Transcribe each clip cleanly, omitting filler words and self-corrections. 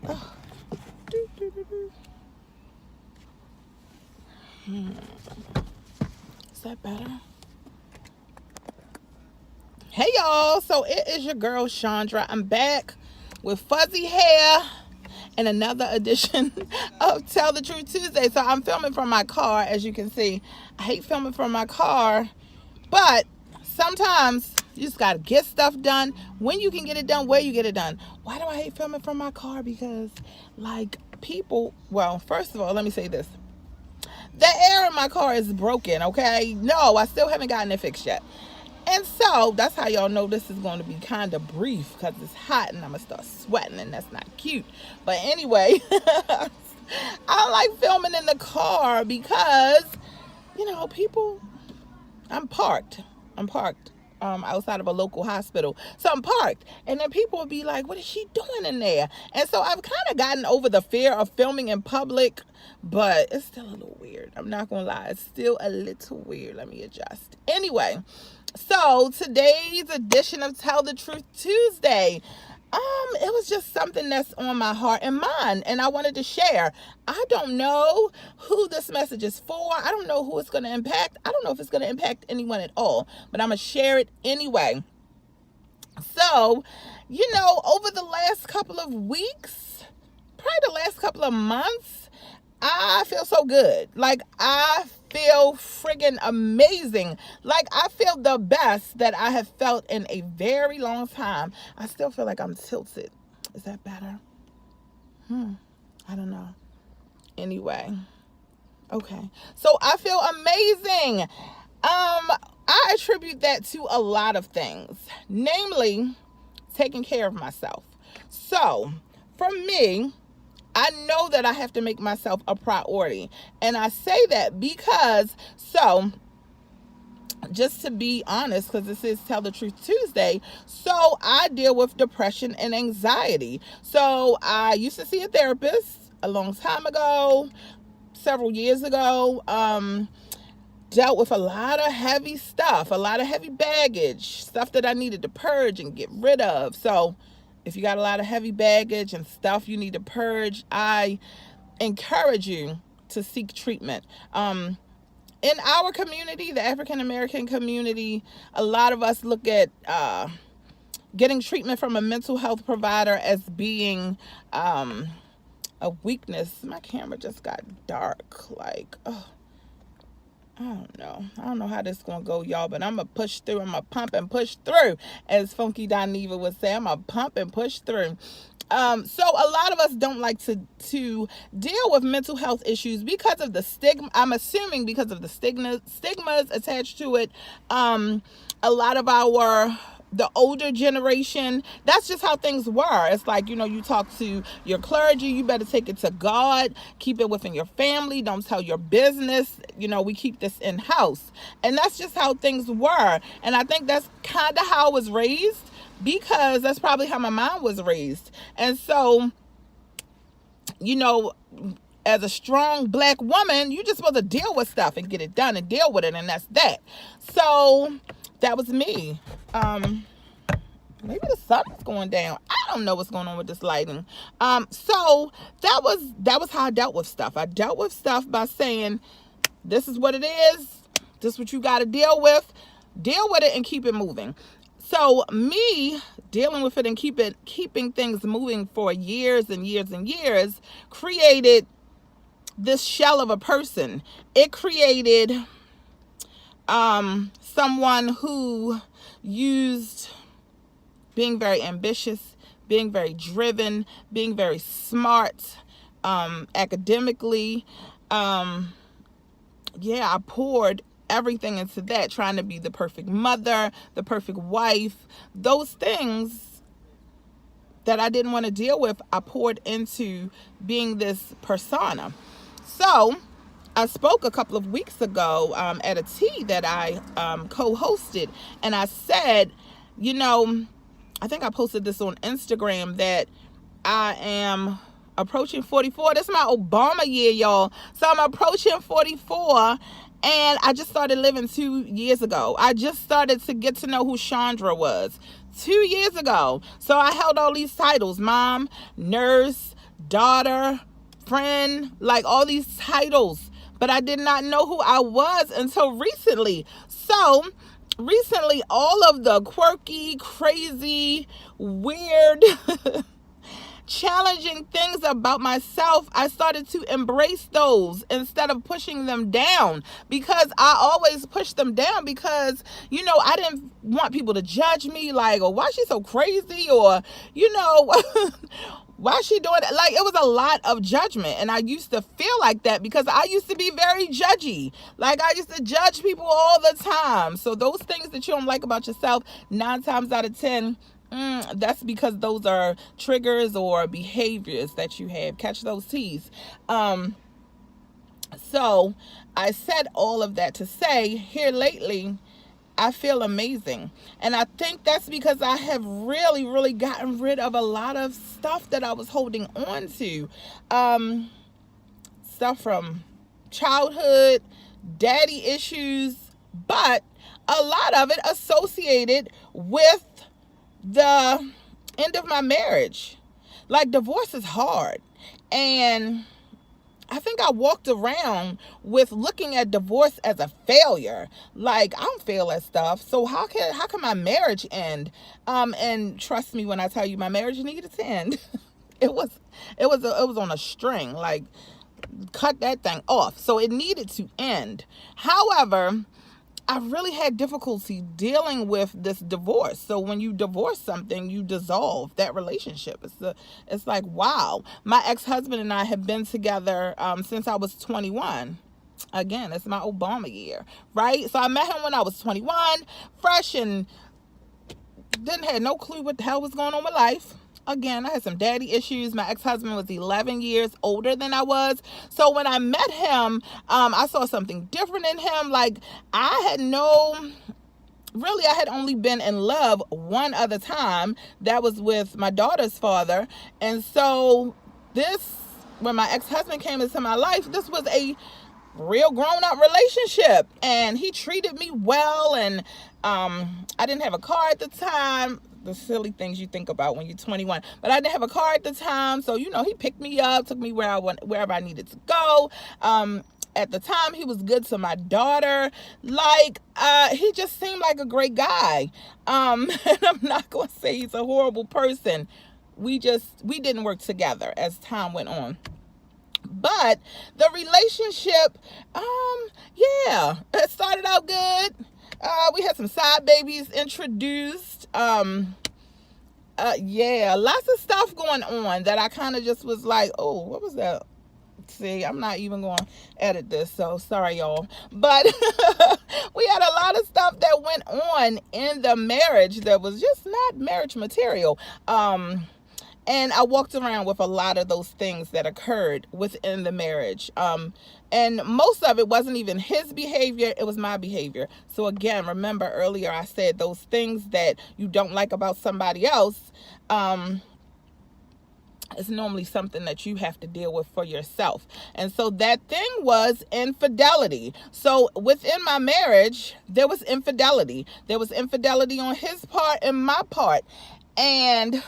Oh. Is that better? Hey y'all, so it is your girl Chandra. I'm back with fuzzy hair and another edition of Tell the Truth Tuesday. So I'm filming from my car, as you can see. I hate filming from my car, but sometimes you just gotta get stuff done. When you can get it done, where you get it done. Why do I hate filming from my car? Because like people, well, first of all, let me say this. The air in my car is broken, okay? No, I still haven't gotten it fixed yet. And so that's how y'all know this is going to be kind of brief, because it's hot and I'm going to start sweating, and that's not cute. But anyway, I like filming in the car because, people, I'm parked. Outside of a local hospital. So I'm parked. And then people will be like, what is she doing in there? And so I've kind of gotten over the fear of filming in public, but it's still a little weird. I'm not going to lie. It's still a little weird. Let me adjust. Anyway, so today's edition of Tell the Truth Tuesday, it was just something that's on my heart and mind, and I wanted to share. I don't know who this message is for. I don't know who it's going to impact. I don't know if it's going to impact anyone at all, but I'm going to share it anyway. So, over the last couple of weeks, probably the last couple of months, I feel so good. Like, I feel friggin' amazing. Like, I feel the best that I have felt in a very long time. I still feel like I'm tilted. Is that better? I don't know. Anyway. Okay. So I feel amazing. I attribute that to a lot of things. Namely, taking care of myself. So, for me, I know that I have to make myself a priority. And I say that because, just to be honest, because this is Tell the Truth Tuesday, so I deal with depression and anxiety. So I used to see a therapist a long time ago, several years ago, dealt with a lot of heavy stuff, a lot of heavy baggage, stuff that I needed to purge and get rid of. So if you got a lot of heavy baggage and stuff you need to purge, I encourage you to seek treatment. In our community, the African American community, a lot of us look at getting treatment from a mental health provider as being a weakness. My camera just got dark. I don't know how this is going to go, y'all, but I'm going to push through. I'm going to pump and push through, as Funky Dineva would say. I'm going to pump and push through. So a lot of us don't like to deal with mental health issues because of the stigma. I'm assuming because of the stigmas attached to it. A lot of the older generation, that's just how things were. It's like, you talk to your clergy, you better take it to God, keep it within your family, don't tell your business, we keep this in house. And that's just how things were. And I think that's kind of how I was raised, because that's probably how my mom was raised. And so, as a strong black woman, you're just supposed to deal with stuff and get it done and deal with it, and that's that. So that was me. Maybe the sun is going down. I don't know what's going on with this lighting. So that was how I dealt with stuff. I dealt with stuff by saying, this is what it is. This is what you got to deal with. Deal with it and keep it moving. So me dealing with it and keeping things moving for years and years and years created this shell of a person. It created someone who used being very ambitious, being very driven, being very smart, academically. I poured everything into that, trying to be the perfect mother, the perfect wife. Those things that I didn't want to deal with, I poured into being this persona. So I spoke a couple of weeks ago at a tea that I co-hosted, and I said, I think I posted this on Instagram, that I am approaching 44. This is my Obama year, y'all. So I'm approaching 44, and I just started living 2 years ago. I just started to get to know who Chandra was 2 years ago. So I held all these titles: mom, nurse, daughter, friend, like all these titles. But I did not know who I was until recently. So recently, all of the quirky, crazy, weird, challenging things about myself, I started to embrace those instead of pushing them down, because I always pushed them down because, I didn't want people to judge me, like, oh, why is she so crazy, or, why is she doing that? Like, it was a lot of judgment, and I used to feel like that because I used to be very judgy. Like, I used to judge people all the time. So those things that you don't like about yourself, 9 times out of 10, that's because those are triggers or behaviors that you have. Catch those T's. So I said all of that to say, here lately, I feel amazing. And I think that's because I have really, really gotten rid of a lot of stuff that I was holding on to. Stuff from childhood, daddy issues, but a lot of it associated with the end of my marriage. Like, divorce is hard. And I think I walked around with looking at divorce as a failure. Like, I don't fail at stuff, so how can my marriage end? And trust me when I tell you, my marriage needed to end. It was on a string. Like, cut that thing off. So it needed to end. However, I really had difficulty dealing with this divorce. So when you divorce something, you dissolve that relationship. It's like, wow. My ex-husband and I have been together since I was 21. Again, it's my Obama year, right? So I met him when I was 21, fresh, and didn't have no clue what the hell was going on with life. Again, I had some daddy issues. My ex-husband was 11 years older than I was. So when I met him, I saw something different in him. Like, I had only been in love one other time. That was with my daughter's father. And so when my ex-husband came into my life, this was a real grown-up relationship. And he treated me well. And I didn't have a car at the time. The silly things you think about when you're 21. But I didn't have a car at the time. So, he picked me up, took me wherever I needed to go. At the time, he was good to my daughter. Like, he just seemed like a great guy. And I'm not going to say he's a horrible person. We didn't work together as time went on. But the relationship, it started out good. We had some side babies introduced. Lots of stuff going on that I kind of just was like, oh, what was that? See, I'm not even going to edit this, so sorry, y'all. But we had a lot of stuff that went on in the marriage that was just not marriage material. And I walked around with a lot of those things that occurred within the marriage. And most of it wasn't even his behavior, it was my behavior. So again, remember earlier I said those things that you don't like about somebody else, it's normally something that you have to deal with for yourself. And so that thing was infidelity. So within my marriage, there was infidelity. There was infidelity on his part and my part. And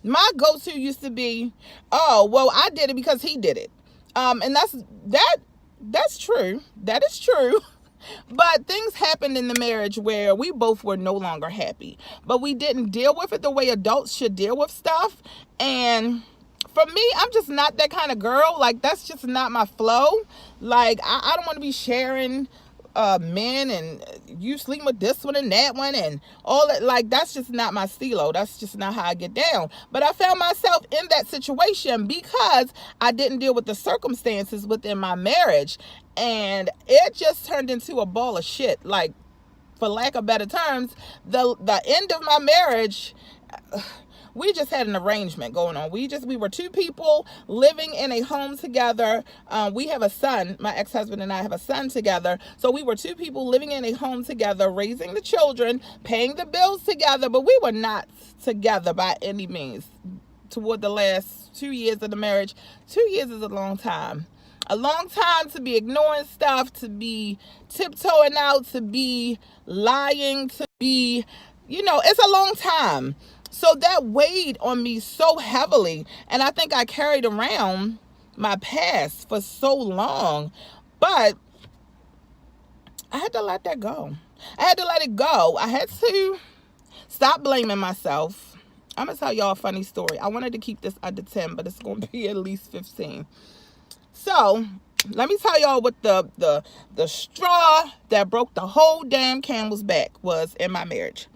my go-to used to be, oh, well, I did it because he did it. And that's true. That is true. But things happened in the marriage where we both were no longer happy. But we didn't deal with it the way adults should deal with stuff. And for me, I'm just not that kind of girl. Like, that's just not my flow. Like, I don't want to be sharing men and you sleep with this one and that one and all that. Like, that's just not my stilo. That's just not how I get down. But I found myself in that situation because I didn't deal with the circumstances within my marriage, and it just turned into a ball of shit. Like, for lack of better terms, the end of my marriage, we just had an arrangement going on. We were two people living in a home together. We have a son. My ex-husband and I have a son together. So we were two people living in a home together, raising the children, paying the bills together, but we were not together by any means. Toward the last 2 years of the marriage, 2 years is a long time. A long time to be ignoring stuff, to be tiptoeing out, to be lying, to be, it's a long time. So that weighed on me so heavily. And I think I carried around my past for so long. But I had to let that go. I had to let it go. I had to stop blaming myself. I'm going to tell y'all a funny story. I wanted to keep this under 10, but it's going to be at least 15. So let me tell y'all what the straw that broke the whole damn camel's back was in my marriage.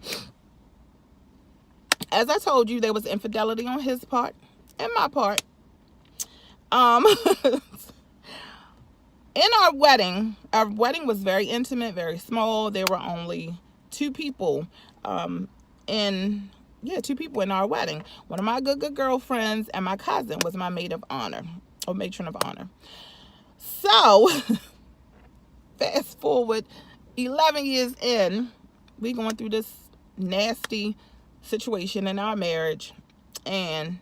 As I told you, there was infidelity on his part and my part. In our wedding was very intimate, very small. There were only two people in our wedding. One of my good girlfriends and my cousin was my maid of honor, or matron of honor. So fast forward 11 years in, we going through this nasty situation in our marriage, and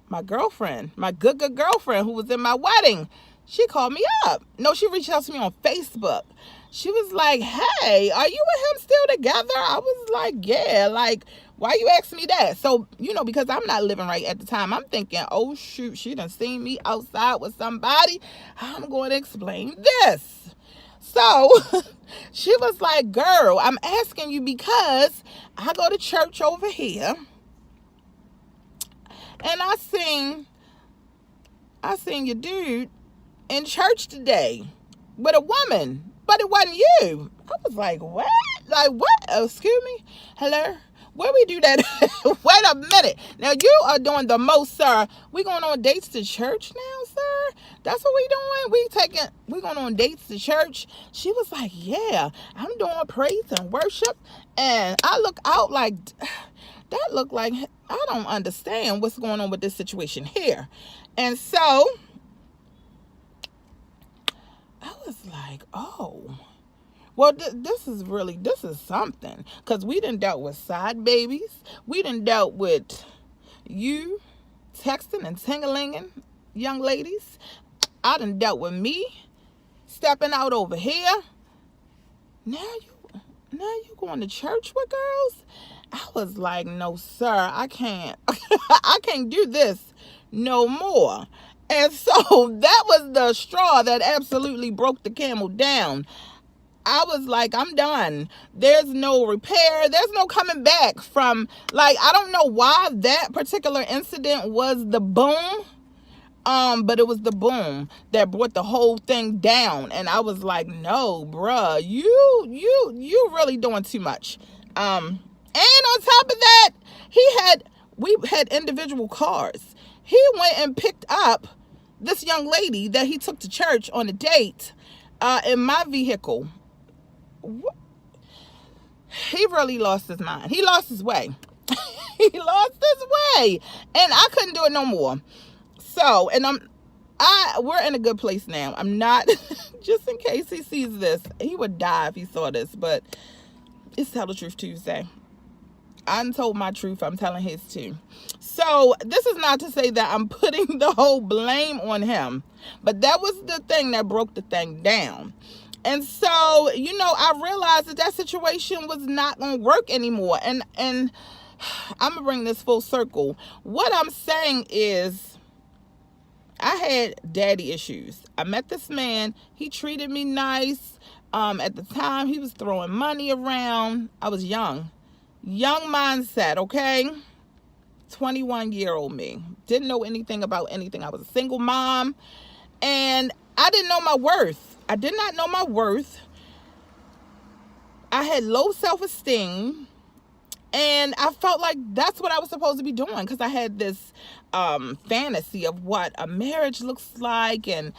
my girlfriend, my good girlfriend who was in my wedding, she called me up. No, she reached out to me on Facebook. She was like, hey, are you and him still together? I was like, yeah. Like, why you asking me that? So, because I'm not living right at the time, I'm thinking, oh, shoot, she done seen me outside with somebody. I'm going to explain this. So she was like, girl, I'm asking you because I go to church over here, and I seen your dude in church today with a woman, but it wasn't you. I was like, what? Like, what? Excuse me? Hello? Where we do that? Wait a minute. Now, you are doing the most, sir. We going on dates to church now, sir? That's what we doing? We going on dates to church? She was like, yeah, I'm doing praise and worship. And I look out like, that look like, I don't understand what's going on with this situation here. And so I was like, oh, well, this is something. Because we done dealt with side babies. We done dealt with you texting and ting-a-linging, young ladies. I done dealt with me stepping out over here. Now you going to church with girls? I was like, no, sir, I can't. I can't do this no more. And so that was the straw that absolutely broke the camel down. I was like, I'm done. There's no repair. There's no coming back from, like, I don't know why that particular incident was the boom. But it was the boom that brought the whole thing down. And I was like, no, bruh, you really doing too much. And on top of that, we had individual cars. He went and picked up this young lady that he took to church on a date, in my vehicle. He really lost his mind. He lost his way. He lost his way. And I couldn't do it no more. So, and we're in a good place now. I'm not, just in case he sees this, he would die if he saw this, but it's Tell the Truth Tuesday. I told my truth, I'm telling his too. So this is not to say that I'm putting the whole blame on him, but that was the thing that broke the thing down. And so, I realized that situation was not going to work anymore. And I'm going to bring this full circle. What I'm saying is, I had daddy issues. I met this man. He treated me nice. At the time, he was throwing money around. I was young mindset, okay? 21-year-old me. Didn't know anything about anything. I was a single mom. And I didn't know my worth. I did not know my worth. I had low self-esteem. And I felt like that's what I was supposed to be doing, because I had this fantasy of what a marriage looks like, and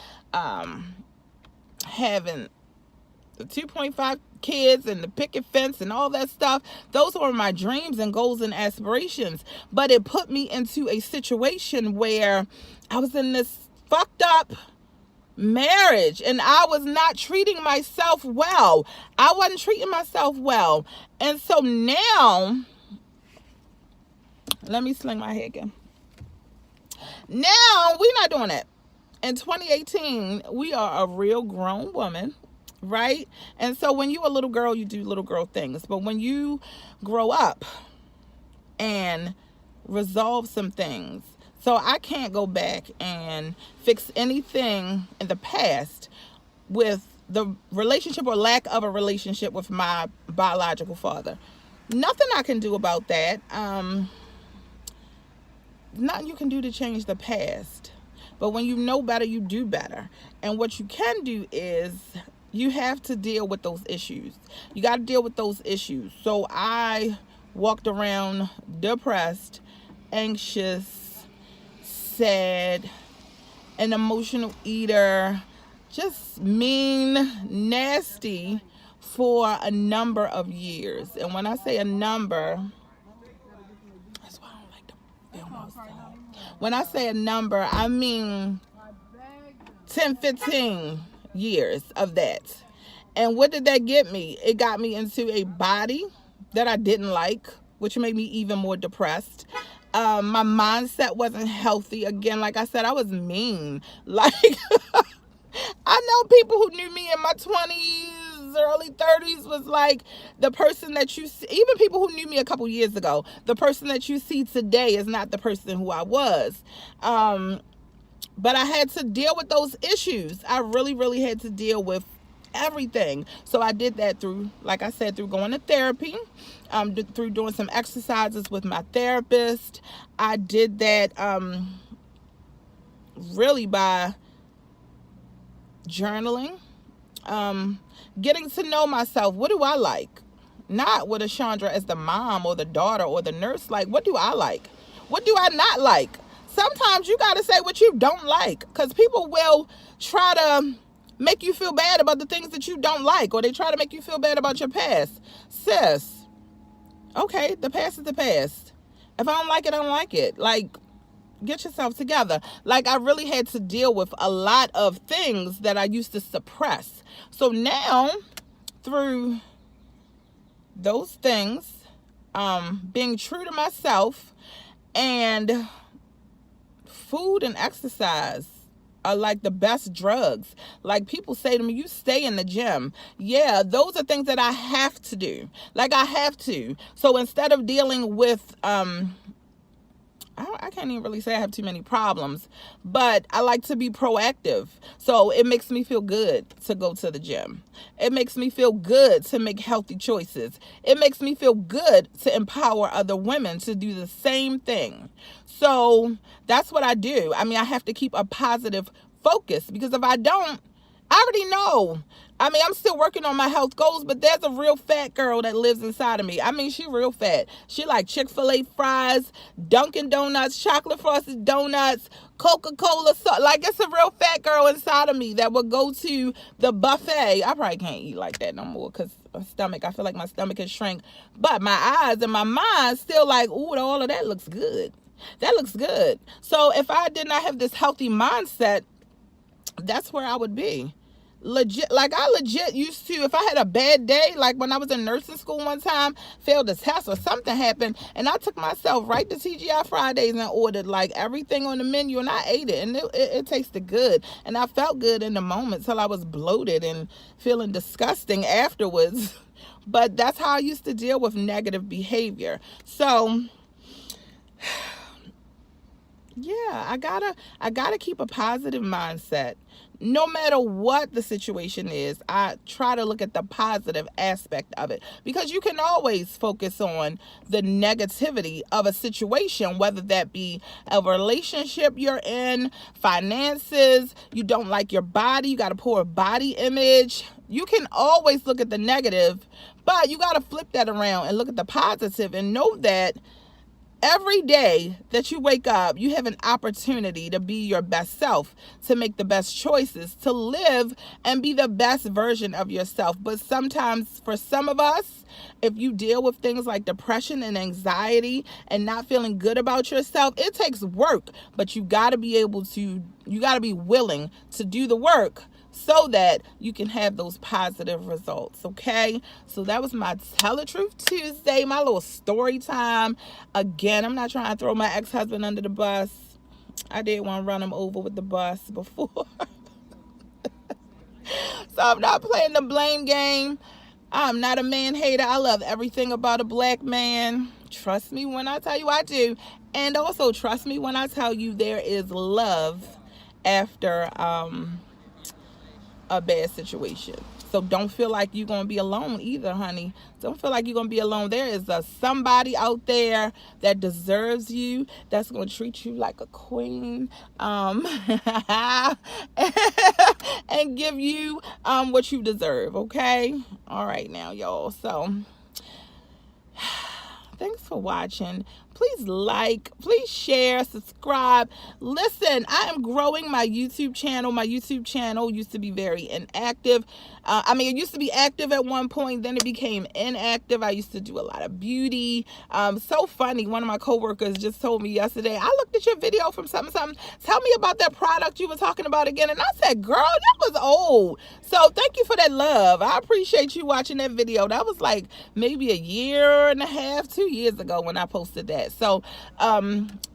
having the 2.5 kids and the picket fence and all that stuff. Those were my dreams and goals and aspirations. But it put me into a situation where I was in this fucked up marriage, and I was not treating myself well. I wasn't treating myself well. And so now, let me sling my hair again. Now we're not doing it. In 2018, we are a real grown woman, right? And so when you're a little girl, you do little girl things. But when you grow up and resolve some things. So I can't go back and fix anything in the past with the relationship or lack of a relationship with my biological father. Nothing I can do about that. Nothing you can do to change the past. But when you know better, you do better. And what you can do is you have to deal with those issues. You got to deal with those issues. So I walked around depressed, anxious, sad, an emotional eater, just mean, nasty for a number of years. And when I say a number, that's why I don't like to film outside. When I say a number, I mean 10, 15 years of that. And what did that get me? It got me into a body that I didn't like, which made me even more depressed. My mindset wasn't healthy. Again, like I said, I was mean. Like, I know people who knew me in my 20s, early 30s was like the person that you see. Even people who knew me a couple years ago, the person that you see today is not the person who I was. But I had to deal with those issues. I really, really had to deal with everything. So I did that through, like I said, through going to therapy, through doing some exercises with my therapist. I did that really by journaling, getting to know myself. What do I like? Not what is Chandra as the mom or the daughter or the nurse like. What do I like? What do I not like? Sometimes you got to say what you don't like, because people will try to make you feel bad about the things that you don't like, or they try to make you feel bad about your past. Sis, okay, the past is the past. If I don't like it, I don't like it. Like, get yourself together. Like, I really had to deal with a lot of things that I used to suppress. So now, through those things, being true to myself, and food and exercise are like the best drugs. Like, people say to me, you stay in the gym. Yeah, those are things that I have to do. Like, I have to. So instead of dealing with, I can't even really say I have too many problems, but I like to be proactive. So it makes me feel good to go to the gym. It makes me feel good to make healthy choices. It makes me feel good to empower other women to do the same thing. So that's what I do. I mean, I have to keep a positive focus, because if I don't, I already know. I mean, I'm still working on my health goals, but there's a real fat girl that lives inside of me. I mean, she real fat. She like Chick-fil-A fries, Dunkin' Donuts, chocolate frosted donuts, Coca-Cola. Like, it's a real fat girl inside of me that will go to the buffet. I probably can't eat like that no more, because my stomach, I feel like my stomach has shrank. But my eyes and my mind still like, ooh, all of that looks good. That looks good. So if I did not have this healthy mindset, that's where I would be. Legit, like, I legit used to, if I had a bad day, like when I was in nursing school one time, failed a test or something happened, and I took myself right to TGI Fridays and ordered like everything on the menu, and I ate it, and it tasted good, and I felt good in the moment till I was bloated and feeling disgusting afterwards. But that's how I used to deal with negative behavior. So yeah, I gotta keep a positive mindset. No matter what the situation is, I try to look at the positive aspect of it, because you can always focus on the negativity of a situation, whether that be a relationship you're in, finances, you don't like your body, you got a poor body image. You can always look at the negative, but you got to flip that around and look at the positive and know that every day that you wake up, you have an opportunity to be your best self, to make the best choices, to live and be the best version of yourself. But sometimes, for some of us, if you deal with things like depression and anxiety and not feeling good about yourself, it takes work. But you got to be willing to do the work, so that you can have those positive results, okay? So that was my Tell the Truth Tuesday, my little story time. Again, I'm not trying to throw my ex-husband under the bus. I did want to run him over with the bus before. So I'm not playing the blame game. I'm not a man hater. I love everything about a black man. Trust me when I tell you I do. And also trust me when I tell you there is love after a bad situation. So don't feel like you're going to be alone either, honey. Don't feel like you're going to be alone. There is somebody out there that deserves you, that's going to treat you like a queen, and give you what you deserve, okay? All right now, y'all. So thanks for watching. Please like, please share, subscribe. Listen, I am growing my YouTube channel. My YouTube channel used to be very inactive. It used to be active at one point, then it became inactive. I used to do a lot of beauty. So funny, one of my coworkers just told me yesterday, I looked at your video from something. Tell me about that product you were talking about again. And I said, girl, that was old. So thank you for that love. I appreciate you watching that video. That was like maybe a year and a half, 2 years ago when I posted that. So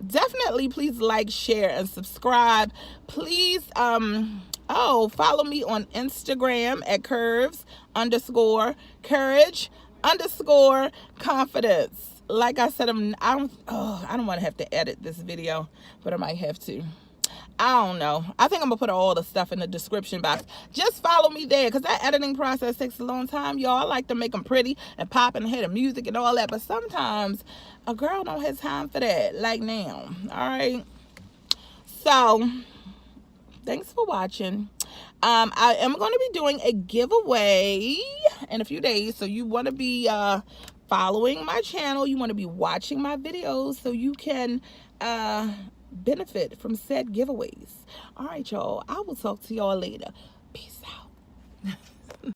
definitely please like, share, and subscribe. Please follow me on Instagram at curves_courage_confidence. Like I said, I don't want to have to edit this video, but I might have to. I don't know. I think I'm gonna put all the stuff in the description box. Just follow me there, because that editing process takes a long time, y'all. I like to make them pretty and pop and hit the music and all that, but sometimes a girl don't have time for that, like now. All right. So thanks for watching. I am going to be doing a giveaway in a few days, so you want to be following my channel. You want to be watching my videos so you can benefit from said giveaways. All right, y'all. I will talk to y'all later. Peace out.